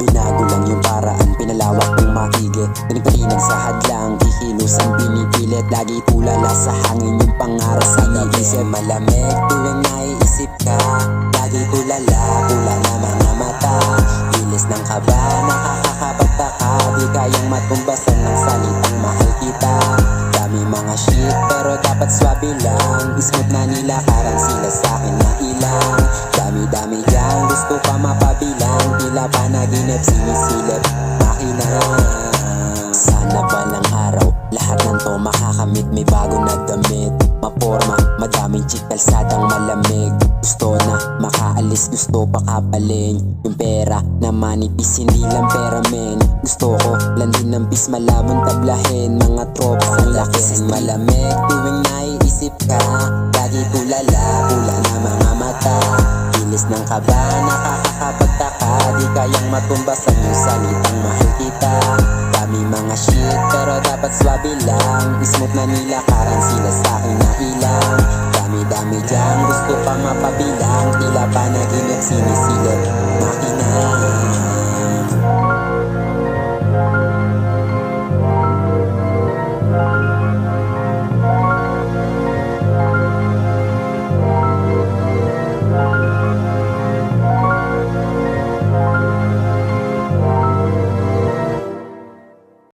Binago lang yung paraan, pinalawak kong makigit. Pinagpalinag sa hadlang, kikilos ang pinipilit. Lagi tulala sa hangin yung pangarap sa nag-isip. Malamig tuwing naiisip ka, lagi tulala, pula na mga mata. Bilis ng kaba, nakakapagtaka, di kayang matumbasan ng salitang mahal kita. Dami mga shit pero dapat swabe lang. Smooth na nilakaran sila sa'kin na ilang. Dami-dami dyan, gusto pa mapabilang. Tila panaginip, sinisilip, makina. Sana balang araw, lahat ng to makakamit. May bago na damit, maporma, madaming chick, kalsadang malamig. Gusto na makaalis, gusto pa kapaling. Yung pera na manipis, hindi lang pera men. Gusto ko landin ng bis, malabong tablahin. Mga tropa ang laki, malamig tuwing naiisip ka. Lagi tulala, pula na mga mata. Bilis ng kaba, nakakapagtaka, di kayang matumbasan yung salitang mahal kita. Dami mga shit pero dapat swabe lang. Smooth na nilakaran sila sa'kin na ilang. Dami-dami dyan, gusto pa mapabilang. Tila panaginip, sinisilip,